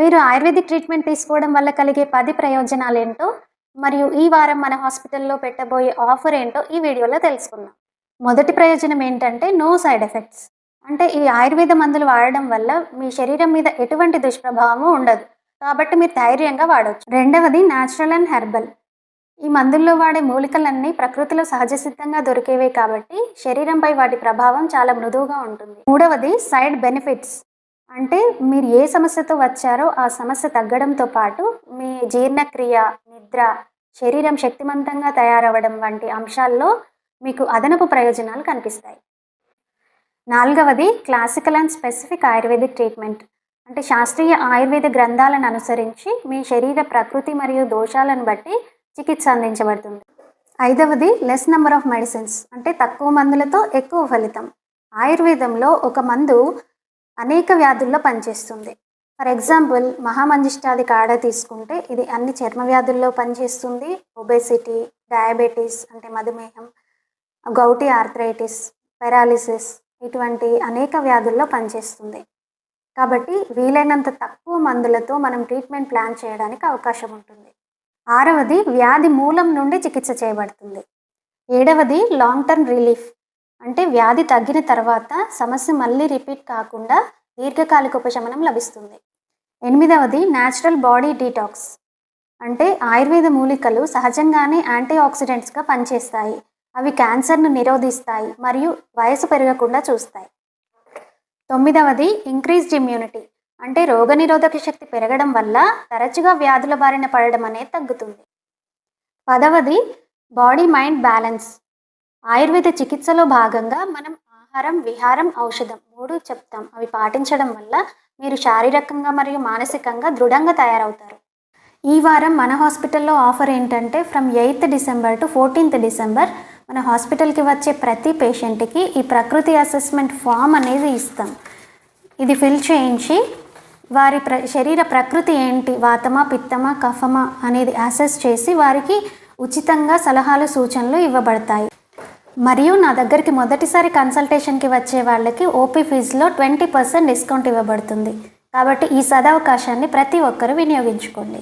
మీరు ayurvedic treatment తీసుకోవడం వల్ల కలిగే 10 ప్రయోజనాలేంటో, మరియు ఈ వారం మన హాస్పిటల్‌లో పెట్టబోయే ఆఫర్ ఏంటో ఈ వీడియోలో తెలుసుకుందాం. మొదటి ప్రయోజనం ఏంటంటే నో సైడ్ ఎఫెక్ట్స్. అంటే ఈ ఆయుర్వేద మందులు వాడడం వల్ల మీ శరీరం మీద ఎటువంటి దుష్ప్రభావము ఉండదు. కాబట్టి మీరు ధైర్యంగా వాడొచ్చు. రెండవది న్యాచురల్ అండ్ హెర్బల్. ఈ మందుల్లో వాడే మూలికలన్నీ ప్రకృతిలో సహజ సిద్ధంగా దొరికేవే కాబట్టి శరీరంపై వాటి ప్రభావం చాలా మృదువుగా ఉంటుంది. మూడవది సైడ్ బెనిఫిట్స్. అంటే మీరు ఏ సమస్యతో వచ్చారో ఆ సమస్య తగ్గడంతో పాటు మీ జీర్ణక్రియ, నిద్ర, శరీరం శక్తివంతంగా తయారవ్వడం వంటి అంశాల్లో మీకు అదనపు ప్రయోజనాలు కనిపిస్తాయి. నాలుగవది classical and specific ayurvedic treatment. అంటే శాస్త్రీయ ఆయుర్వేద గ్రంథాలను అనుసరించి మీ శరీర ప్రకృతి మరియు దోషాలను బట్టి చికిత్స అందించబడుతుంది. ఐదవది లెస్ నెంబర్ ఆఫ్ మెడిసిన్స్. అంటే తక్కువ మందులతో ఎక్కువ ఫలితం. ఆయుర్వేదంలో ఒక మందు అనేక వ్యాధుల్లో పనిచేస్తుంది. ఫర్ ఎగ్జాంపుల్ మహామంజిష్టాది కాడ తీసుకుంటే ఇది అన్ని చర్మ వ్యాధుల్లో పనిచేస్తుంది. ఒబేసిటీ, డయాబెటీస్ అంటే మధుమేహం, గౌటీ ఆర్థరైటిస్, పెరాలిసిస్ ఇటువంటి అనేక వ్యాధుల్లో పనిచేస్తుంది. కాబట్టి వీలైనంత తక్కువ మందులతో మనం ట్రీట్మెంట్ ప్లాన్ చేయడానికి అవకాశం ఉంటుంది. ఆరవది వ్యాధి మూలం నుండి చికిత్స చేయబడుతుంది. ఏడవది లాంగ్ టర్మ్ రిలీఫ్. అంటే వ్యాధి తగ్గిన తర్వాత సమస్య మళ్ళీ రిపీట్ కాకుండా దీర్ఘకాలిక ఉపశమనం లభిస్తుంది. ఎనిమిదవది న్యాచురల్ బాడీ డీటాక్స్. అంటే ఆయుర్వేద మూలికలు సహజంగానే యాంటీ ఆక్సిడెంట్స్గా పనిచేస్తాయి. అవి క్యాన్సర్ను నిరోధిస్తాయి మరియు వయసు పెరగకుండా చూస్తాయి. తొమ్మిదవది ఇంక్రీజ్డ్ ఇమ్యూనిటీ. అంటే రోగనిరోధక శక్తి పెరగడం వల్ల తరచుగా వ్యాధుల బారిన పడడం అనేది తగ్గుతుంది. పదవది బాడీ మైండ్ బ్యాలెన్స్. ఆయుర్వేద చికిత్సలో భాగంగా మనం ఆహారం, విహారం, ఔషధం 3 చెప్తాం. అవి పాటించడం వల్ల మీరు శారీరకంగా మరియు మానసికంగా దృఢంగా తయారవుతారు. ఈ వారం మన హాస్పిటల్లో ఆఫర్ ఏంటంటే from 8th December to 14th December మన హాస్పిటల్కి వచ్చే ప్రతి పేషెంట్కి ఈ ప్రకృతి అసెస్మెంట్ ఫామ్ అనేది ఇస్తాం. ఇది ఫిల్ చేయించి వారి శరీర ప్రకృతి ఏంటి, వాతమా, పిత్తమా, కఫమా అనేది అసెస్ చేసి వారికి ఉచితంగా సలహాలు, సూచనలు ఇవ్వబడతాయి. మరియు నా దగ్గరికి మొదటిసారి కన్సల్టేషన్కి వచ్చే వాళ్ళకి ఓపీ ఫీజులో 20% డిస్కౌంట్ ఇవ్వబడుతుంది. కాబట్టి ఈ సదవకాశాన్ని ప్రతి ఒక్కరూ వినియోగించుకోండి.